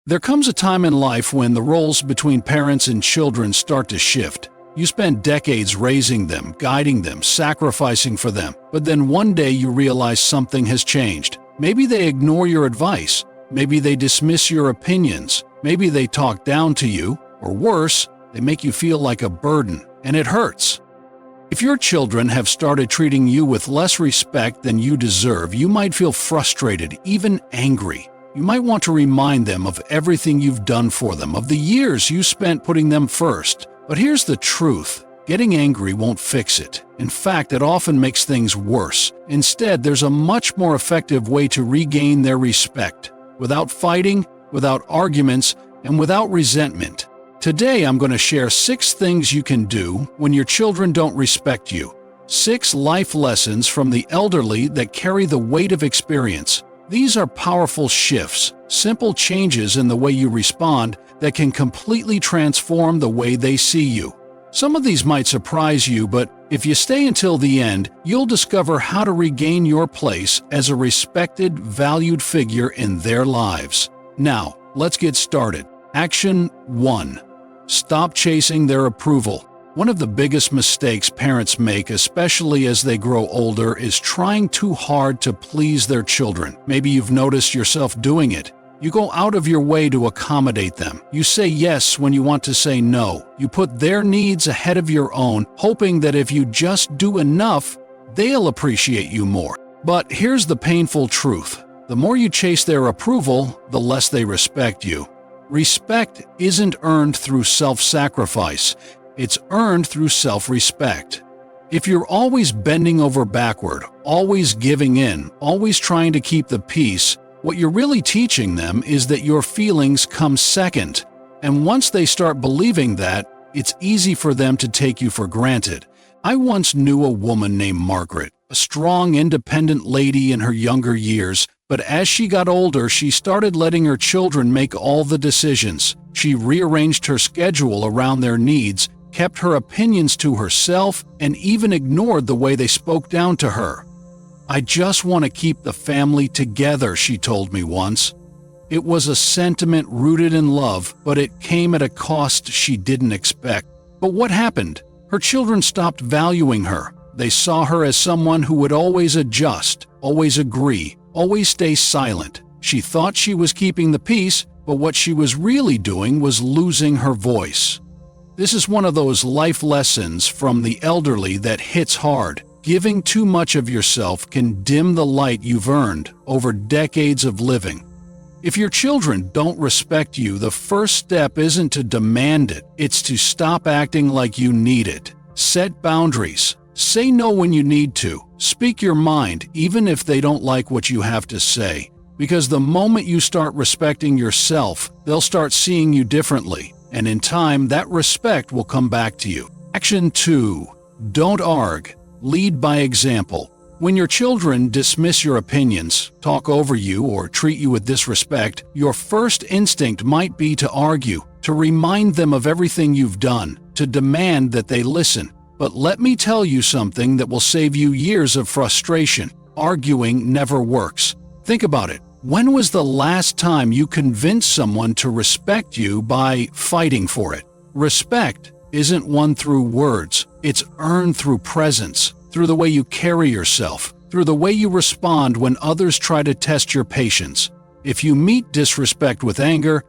There comes a time in life when the roles between parents and children start to shift. You spend decades raising them, guiding them, sacrificing for them, but then one day you realize something has changed. Maybe they ignore your advice, maybe they dismiss your opinions, maybe they talk down to you, or worse, they make you feel like a burden, and it hurts. If your children have started treating you with less respect than you deserve, you might feel frustrated, even angry. You might want to remind them of everything you've done for them, of the years you spent putting them first. But here's the truth. Getting angry won't fix it. In fact, it often makes things worse. Instead, there's a much more effective way to regain their respect, without fighting, without arguments, and without resentment. Today, I'm going to share 6 things you can do when your children don't respect you. 6 life lessons from the elderly that carry the weight of experience. These are powerful shifts, simple changes in the way you respond that can completely transform the way they see you. Some of these might surprise you, but if you stay until the end, you'll discover how to regain your place as a respected, valued figure in their lives. Now, let's get started. Action 1. Stop chasing their approval. One of the biggest mistakes parents make, especially as they grow older, is trying too hard to please their children. Maybe you've noticed yourself doing it. You go out of your way to accommodate them. You say yes when you want to say no. You put their needs ahead of your own, hoping that if you just do enough, they'll appreciate you more. But here's the painful truth. The more you chase their approval, the less they respect you. Respect isn't earned through self-sacrifice. It's earned through self-respect. If you're always bending over backward, always giving in, always trying to keep the peace, what you're really teaching them is that your feelings come second. And once they start believing that, it's easy for them to take you for granted. I once knew a woman named Margaret, a strong, independent lady in her younger years, but as she got older, she started letting her children make all the decisions. She rearranged her schedule around their needs, kept her opinions to herself, and even ignored the way they spoke down to her. "I just want to keep the family together," she told me once. It was a sentiment rooted in love, but it came at a cost she didn't expect. But what happened? Her children stopped valuing her. They saw her as someone who would always adjust, always agree, always stay silent. She thought she was keeping the peace, but what she was really doing was losing her voice. This is one of those life lessons from the elderly that hits hard. Giving too much of yourself can dim the light you've earned over decades of living. If your children don't respect you, the first step isn't to demand it, it's to stop acting like you need it. Set boundaries. Say no when you need to. Speak your mind, even if they don't like what you have to say. Because the moment you start respecting yourself, they'll start seeing you differently. And in time, that respect will come back to you. Action 2. Don't argue. Lead by example. When your children dismiss your opinions, talk over you, or treat you with disrespect, your first instinct might be to argue, to remind them of everything you've done, to demand that they listen. But let me tell you something that will save you years of frustration. Arguing never works. Think about it. When was the last time you convinced someone to respect you by fighting for it? Respect isn't won through words. It's earned through presence, through the way you carry yourself, through the way you respond when others try to test your patience. If you meet disrespect with anger,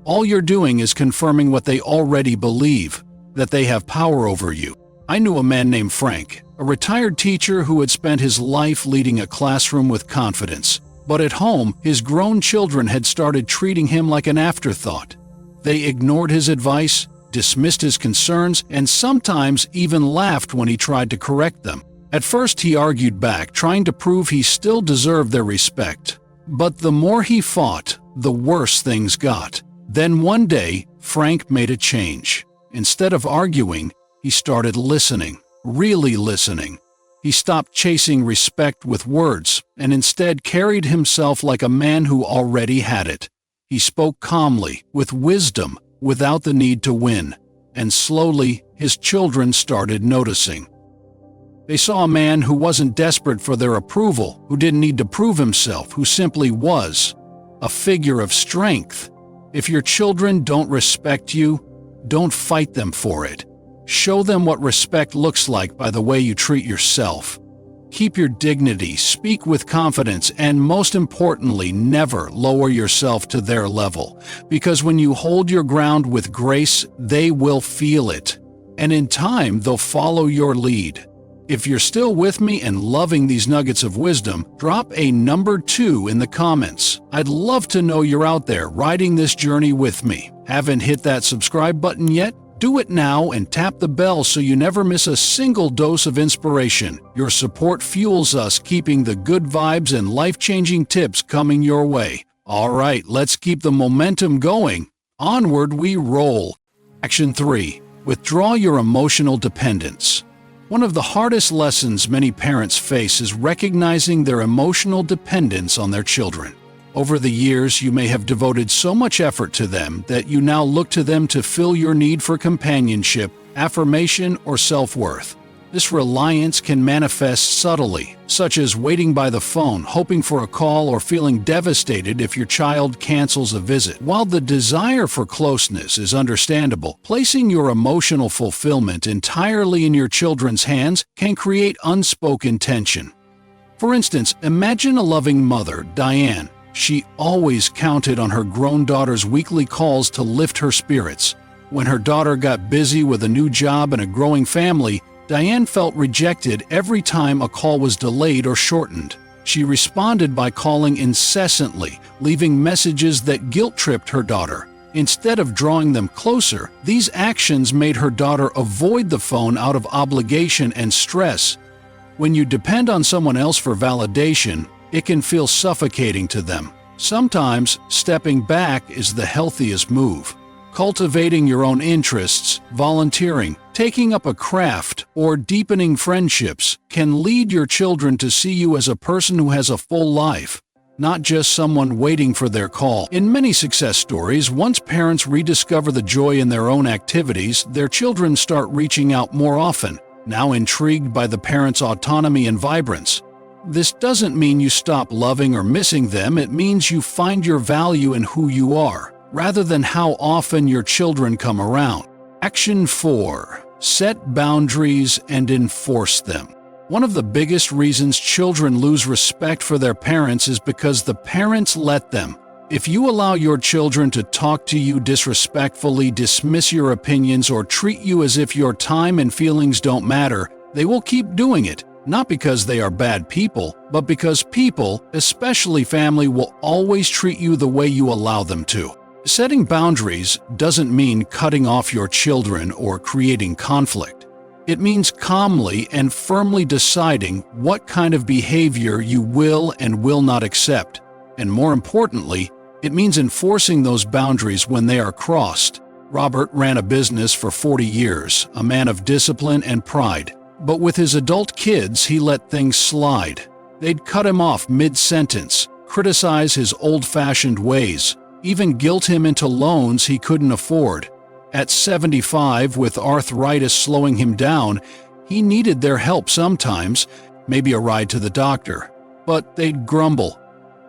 all you're doing is confirming what they already believe, that they have power over you. I knew a man named Frank, a retired teacher who had spent his life leading a classroom with confidence. But at home, his grown children had started treating him like an afterthought. They ignored his advice, dismissed his concerns, and sometimes even laughed when he tried to correct them. At first, he argued back, trying to prove he still deserved their respect. But the more he fought, the worse things got. Then one day, Frank made a change. Instead of arguing, he started listening, really listening. He stopped chasing respect with words and instead carried himself like a man who already had it. He spoke calmly, with wisdom, without the need to win. And slowly, his children started noticing. They saw a man who wasn't desperate for their approval, who didn't need to prove himself, who simply was. A figure of strength. If your children don't respect you, don't fight them for it. Show them what respect looks like by the way you treat yourself. Keep your dignity, speak with confidence, and most importantly, never lower yourself to their level. Because when you hold your ground with grace, they will feel it. And in time, they'll follow your lead. If you're still with me and loving these nuggets of wisdom, drop a number 2 in the comments. I'd love to know you're out there riding this journey with me. Haven't hit that subscribe button yet? Do it now and tap the bell so you never miss a single dose of inspiration. Your support fuels us, keeping the good vibes and life-changing tips coming your way. All right, let's keep the momentum going. Onward we roll. Action 3. Withdraw your emotional dependence. One of the hardest lessons many parents face is recognizing their emotional dependence on their children. Over the years, you may have devoted so much effort to them that you now look to them to fill your need for companionship, affirmation, or self-worth. This reliance can manifest subtly, such as waiting by the phone, hoping for a call, or feeling devastated if your child cancels a visit. While the desire for closeness is understandable, placing your emotional fulfillment entirely in your children's hands can create unspoken tension. For instance, imagine a loving mother, Diane. She always counted on her grown daughter's weekly calls to lift her spirits. When her daughter got busy with a new job and a growing family, Diane felt rejected every time a call was delayed or shortened. She responded by calling incessantly, leaving messages that guilt-tripped her daughter. Instead of drawing them closer, these actions made her daughter avoid the phone out of obligation and stress. When you depend on someone else for validation, it can feel suffocating to them. Sometimes, stepping back is the healthiest move. Cultivating your own interests, volunteering, taking up a craft, or deepening friendships can lead your children to see you as a person who has a full life, not just someone waiting for their call. In many success stories, once parents rediscover the joy in their own activities, their children start reaching out more often, now intrigued by the parents' autonomy and vibrance. This doesn't mean you stop loving or missing them, it means you find your value in who you are, rather than how often your children come around. Action 4. Set boundaries and enforce them. One of the biggest reasons children lose respect for their parents is because the parents let them. If you allow your children to talk to you disrespectfully, dismiss your opinions, or treat you as if your time and feelings don't matter, they will keep doing it. Not because they are bad people, but because people, especially family, will always treat you the way you allow them to. Setting boundaries doesn't mean cutting off your children or creating conflict. It means calmly and firmly deciding what kind of behavior you will and will not accept. And more importantly, it means enforcing those boundaries when they are crossed. Robert ran a business for 40 years, a man of discipline and pride. But with his adult kids, he let things slide. They'd cut him off mid-sentence, criticize his old-fashioned ways, even guilt him into loans he couldn't afford. At 75, with arthritis slowing him down, he needed their help sometimes, maybe a ride to the doctor. But they'd grumble.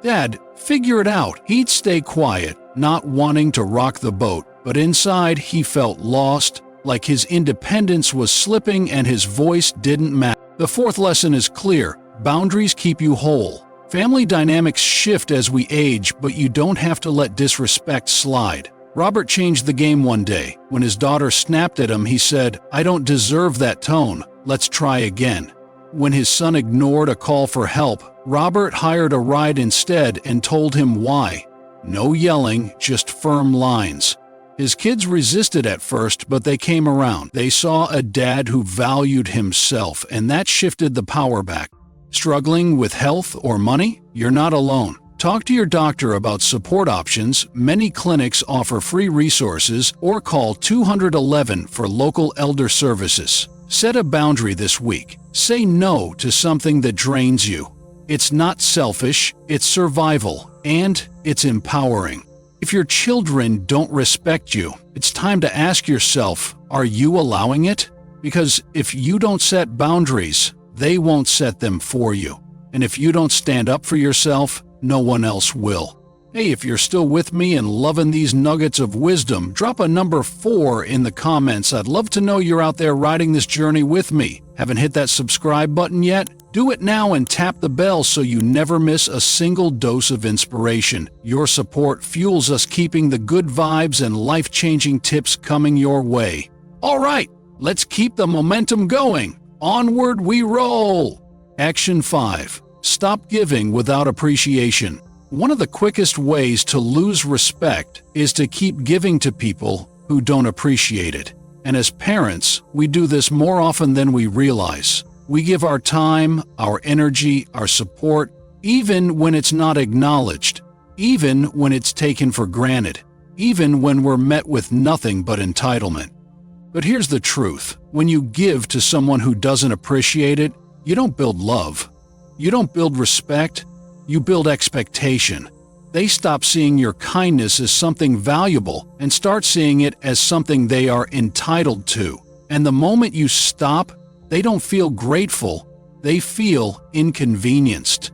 "Dad, figure it out." He'd stay quiet, not wanting to rock the boat, but inside he felt lost, like his independence was slipping and his voice didn't matter. The fourth lesson is clear: boundaries keep you whole. Family dynamics shift as we age, but you don't have to let disrespect slide. Robert changed the game one day. When his daughter snapped at him, he said, "I don't deserve that tone. Let's try again." When his son ignored a call for help, Robert hired a ride instead and told him why. No yelling, just firm lines. His kids resisted at first, but they came around. They saw a dad who valued himself, and that shifted the power back. Struggling with health or money? You're not alone. Talk to your doctor about support options. Many clinics offer free resources, or call 211 for local elder services. Set a boundary this week. Say no to something that drains you. It's not selfish, it's survival, and it's empowering. If your children don't respect you, it's time to ask yourself, are you allowing it? Because if you don't set boundaries, they won't set them for you. And if you don't stand up for yourself, no one else will. Hey, if you're still with me and loving these nuggets of wisdom, drop a number 4 in the comments. I'd love to know you're out there riding this journey with me. Haven't hit that subscribe button yet? Do it now and tap the bell so you never miss a single dose of inspiration. Your support fuels us, keeping the good vibes and life-changing tips coming your way. All right, let's keep the momentum going. Onward we roll. Action 5. Stop giving without appreciation. One of the quickest ways to lose respect is to keep giving to people who don't appreciate it. And as parents, we do this more often than we realize. We give our time, our energy, our support, even when it's not acknowledged, even when it's taken for granted, even when we're met with nothing but entitlement. But here's the truth. When you give to someone who doesn't appreciate it, you don't build love. You don't build respect. You build expectation. They stop seeing your kindness as something valuable and start seeing it as something they are entitled to. And the moment you stop, they don't feel grateful. They feel inconvenienced.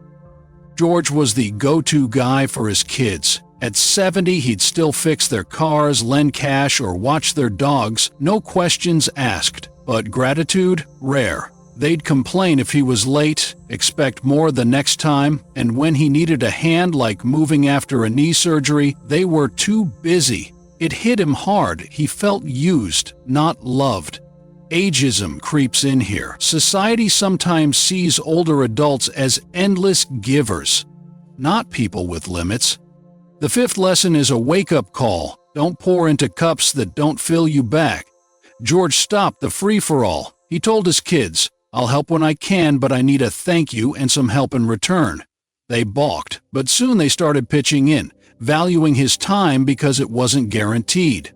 George was the go-to guy for his kids. At 70, he'd still fix their cars, lend cash, or watch their dogs, no questions asked. But gratitude? Rare. They'd complain if he was late, expect more the next time, and when he needed a hand like moving after a knee surgery, they were too busy. It hit him hard. He felt used, not loved. Ageism creeps in here. Society sometimes sees older adults as endless givers, not people with limits. The 5th lesson is a wake-up call. Don't pour into cups that don't fill you back. George stopped the free-for-all. He told his kids, "I'll help when I can, but I need a thank you and some help in return." They balked, but soon they started pitching in, valuing his time because it wasn't guaranteed.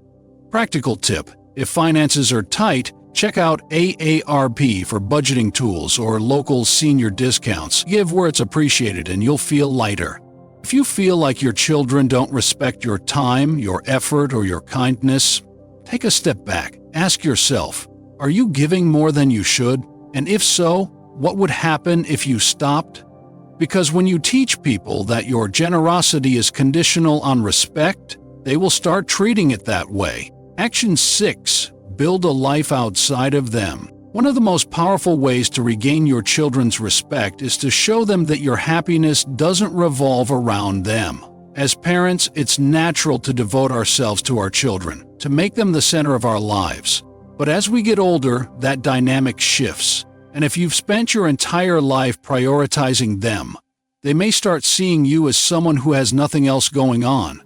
Practical tip: if finances are tight, check out AARP for budgeting tools or local senior discounts. Give where it's appreciated and you'll feel lighter. If you feel like your children don't respect your time, your effort, or your kindness, take a step back. Ask yourself, are you giving more than you should? And if so, what would happen if you stopped? Because when you teach people that your generosity is conditional on respect, they will start treating it that way. Action 6. Build a life outside of them. One of the most powerful ways to regain your children's respect is to show them that your happiness doesn't revolve around them. As parents, it's natural to devote ourselves to our children, to make them the center of our lives. But as we get older, that dynamic shifts. And if you've spent your entire life prioritizing them, they may start seeing you as someone who has nothing else going on.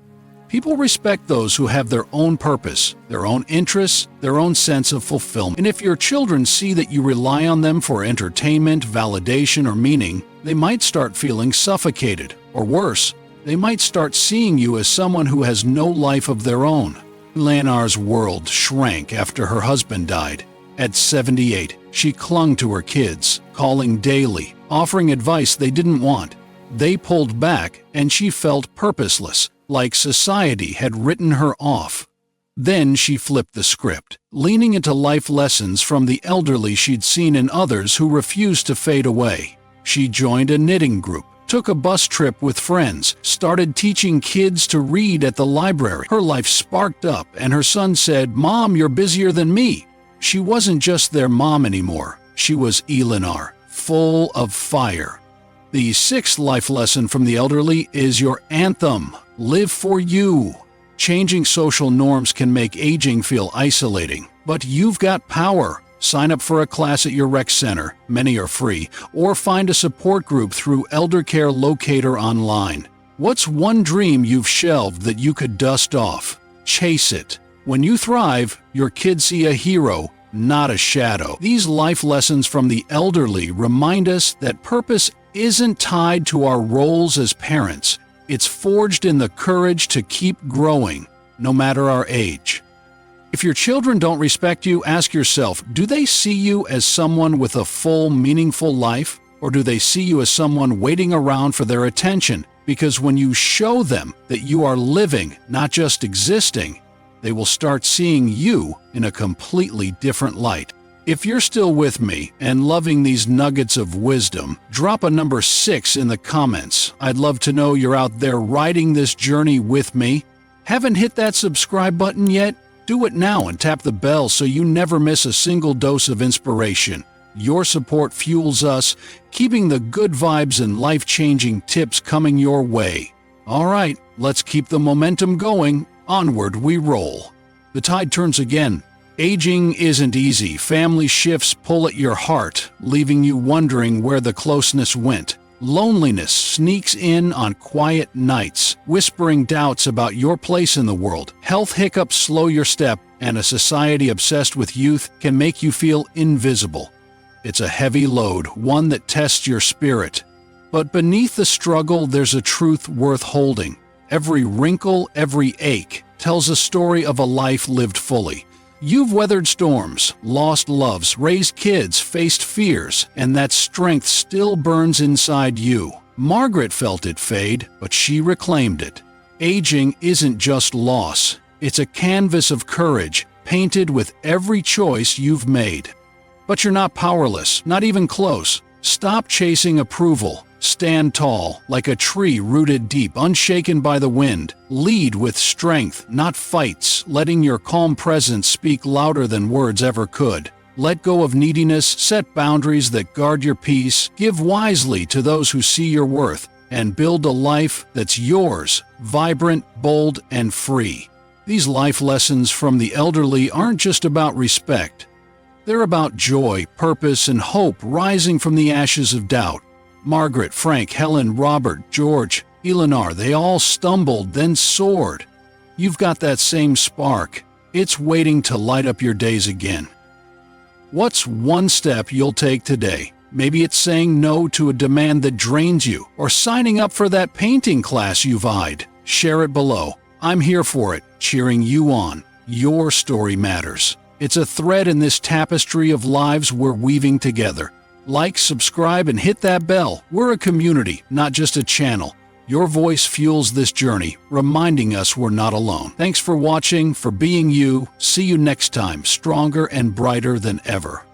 People respect those who have their own purpose, their own interests, their own sense of fulfillment. And if your children see that you rely on them for entertainment, validation, or meaning, they might start feeling suffocated. Or worse, they might start seeing you as someone who has no life of their own. Lanar's world shrank after her husband died. At 78, she clung to her kids, calling daily, offering advice they didn't want. They pulled back, and she felt purposeless, like society had written her off. Then she flipped the script, leaning into life lessons from the elderly she'd seen in others who refused to fade away. She joined a knitting group, took a bus trip with friends, started teaching kids to read at the library. Her life sparked up, and her son said, "Mom, you're busier than me." She wasn't just their mom anymore. She was Eleanor, full of fire. The 6th life lesson from the elderly is your anthem. Live for you. Changing social norms can make aging feel isolating, but you've got power. Sign up for a class at your rec center, many are free, or find a support group through Elder Care Locator online. What's one dream you've shelved that you could dust off? Chase it. When you thrive, your kids see a hero, not a shadow. These life lessons from the elderly remind us that purpose isn't tied to our roles as parents. It's forged in the courage to keep growing, no matter our age. If your children don't respect you, ask yourself, do they see you as someone with a full, meaningful life? Or do they see you as someone waiting around for their attention? Because when you show them that you are living, not just existing, they will start seeing you in a completely different light. If you're still with me and loving these nuggets of wisdom, drop a number 6 in the comments. I'd love to know you're out there riding this journey with me. Haven't hit that subscribe button yet? Do it now and tap the bell so you never miss a single dose of inspiration. Your support fuels us, keeping the good vibes and life-changing tips coming your way. All right, let's keep the momentum going. Onward we roll. The tide turns again. Aging isn't easy. Family shifts pull at your heart, leaving you wondering where the closeness went. Loneliness sneaks in on quiet nights, whispering doubts about your place in the world. Health hiccups slow your step, and a society obsessed with youth can make you feel invisible. It's a heavy load, one that tests your spirit. But beneath the struggle, there's a truth worth holding. Every wrinkle, every ache, tells a story of a life lived fully. You've weathered storms, lost loves, raised kids, faced fears, and that strength still burns inside you. Margaret felt it fade, but she reclaimed it. Aging isn't just loss. It's a canvas of courage, painted with every choice you've made. But you're not powerless, not even close. Stop chasing approval. Stand tall, like a tree rooted deep, unshaken by the wind. Lead with strength, not fights, letting your calm presence speak louder than words ever could. Let go of neediness, set boundaries that guard your peace, give wisely to those who see your worth, and build a life that's yours, vibrant, bold, and free. These life lessons from the elderly aren't just about respect. They're about joy, purpose, and hope rising from the ashes of doubt. Margaret, Frank, Helen, Robert, George, Eleanor, they all stumbled, then soared. You've got that same spark. It's waiting to light up your days again. What's one step you'll take today? Maybe it's saying no to a demand that drains you, or signing up for that painting class you've eyed. Share it below. I'm here for it, cheering you on. Your story matters. It's a thread in this tapestry of lives we're weaving together. Like, subscribe, and hit that bell. We're a community, not just a channel. Your voice fuels this journey, reminding us we're not alone. Thanks for watching, for being you. See you next time, stronger and brighter than ever.